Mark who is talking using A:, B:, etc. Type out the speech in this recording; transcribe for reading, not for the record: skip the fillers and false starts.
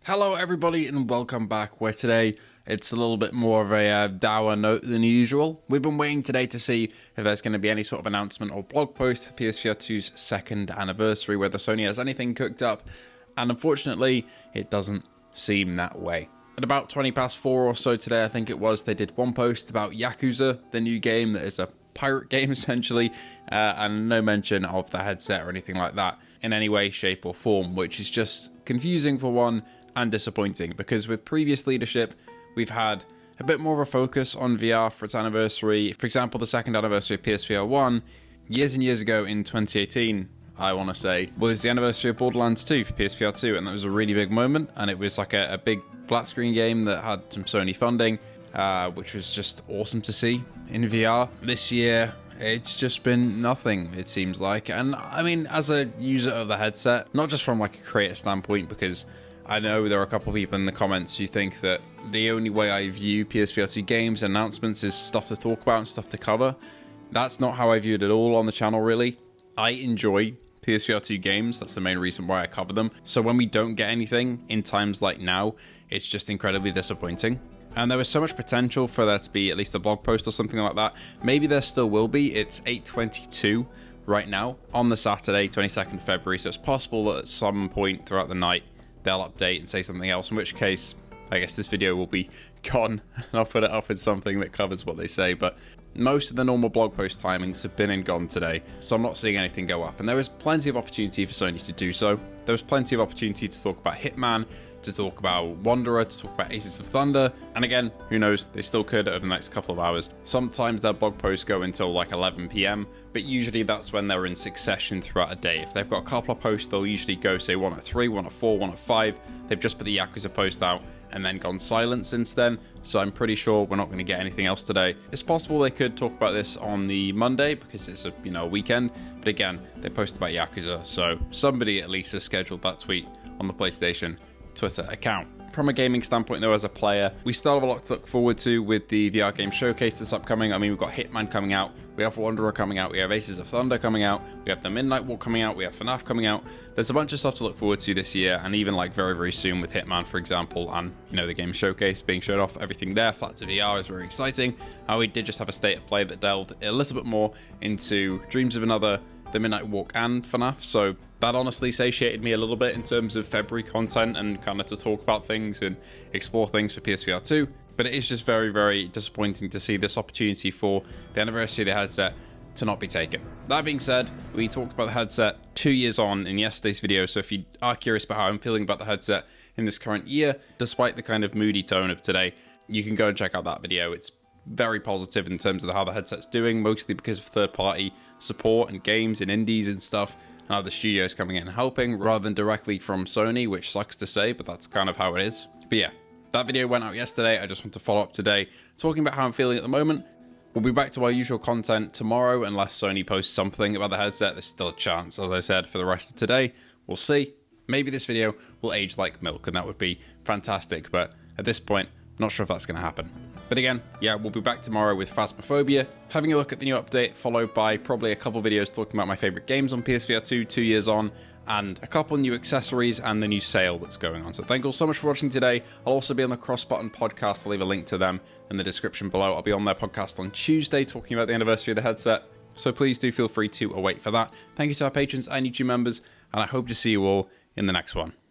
A: Hello everybody and welcome back, where today it's a little bit more of a dour note than usual. We've been waiting today to see if there's going to be any sort of announcement or blog post for PSVR2's second anniversary, whether Sony has anything cooked up, and unfortunately it doesn't seem that way. At about 20 past 4 or so today, I think it was, they did one post about Yakuza, the new game that is a pirate game essentially, and no mention of the headset or anything like that in any way, shape or form, which is just confusing for one, and disappointing, because with previous leadership we've had a bit more of a focus on VR for its anniversary. For example, the second anniversary of PSVR1 years and years ago in 2018, I want to say, was the anniversary of Borderlands 2 for PSVR2, and that was a really big moment, and it was like a big flat screen game that had some Sony funding, which was just awesome to see in VR. This year it's just been nothing, it seems like. And I mean, as a user of the headset, not just from like a creator standpoint, because I know there are a couple of people in the comments who think that the only way I view PSVR2 games and announcements is stuff to talk about and stuff to cover. That's not how I view it at all on the channel, really. I enjoy PSVR2 games, that's the main reason why I cover them. So when we don't get anything in times like now, it's just incredibly disappointing. And there was so much potential for there to be at least a blog post or something like that. Maybe there still will be. It's 8:22 right now on the Saturday, 22nd February, so it's possible that at some point throughout the night they'll update and say something else, in which case I guess this video will be gone and I'll put it up with something that covers what they say. But most of the normal blog post timings have been and gone today, so I'm not seeing anything go up, and there is plenty of opportunity for Sony to do so. There was plenty of opportunity to talk about Hitman, to talk about Wanderer, to talk about Aces of Thunder, and again, who knows, they still could over the next couple of hours. Sometimes their blog posts go until like 11 PM, but usually that's when they're in succession throughout a day. If they've got a couple of posts, they'll usually go, say, one at 3, one at 4, one at 5. They've just put the Yakuza post out and then gone silent since then, so I'm pretty sure we're not going to get anything else today. It's possible they could talk about this on the Monday because it's a weekend, but again, they posted about Yakuza, so somebody at least has scheduled that tweet on the PlayStation Twitter account. From a gaming standpoint though, as a player, we still have a lot to look forward to with the VR game showcase that's upcoming. I mean, we've got Hitman coming out, we have Wanderer coming out, we have Aces of Thunder coming out, we have the Midnight Walk coming out, we have FNAF coming out. There's a bunch of stuff to look forward to this year, and even like very, very soon with Hitman, for example, and the game showcase being showed off, everything there, flat to VR is very exciting. We did just have a state of play that delved a little bit more into Dreams of Another, the Midnight Walk and FNAF, so that honestly satiated me a little bit in terms of February content and kind of to talk about things and explore things for PSVR 2. But it is just very, very disappointing to see this opportunity for the anniversary of the headset to not be taken. That being said, we talked about the headset 2 years on in yesterday's video, so if you are curious about how I'm feeling about the headset in this current year, despite the kind of moody tone of today, you can go and check out that video. It's very positive in terms of how the headset's doing, mostly because of third-party support and games and indies and stuff, and how the studio's coming in and helping, rather than directly from Sony, which sucks to say, but that's kind of how it is. But yeah, that video went out yesterday. I just want to follow up today, talking about how I'm feeling at the moment. We'll be back to our usual content tomorrow, unless Sony posts something about the headset. There's still a chance, as I said, for the rest of today. We'll see. Maybe this video will age like milk, and that would be fantastic, but at this point, not sure if that's going to happen. But again, yeah, we'll be back tomorrow with Phasmophobia, having a look at the new update, followed by probably a couple videos talking about my favourite games on PSVR 2 2 years on, and a couple new accessories and the new sale that's going on. So thank you all so much for watching today. I'll also be on the Cross Button podcast. I'll leave a link to them in the description below. I'll be on their podcast on Tuesday talking about the anniversary of the headset, so please do feel free to await for that. Thank you to our patrons and YouTube members, and I hope to see you all in the next one.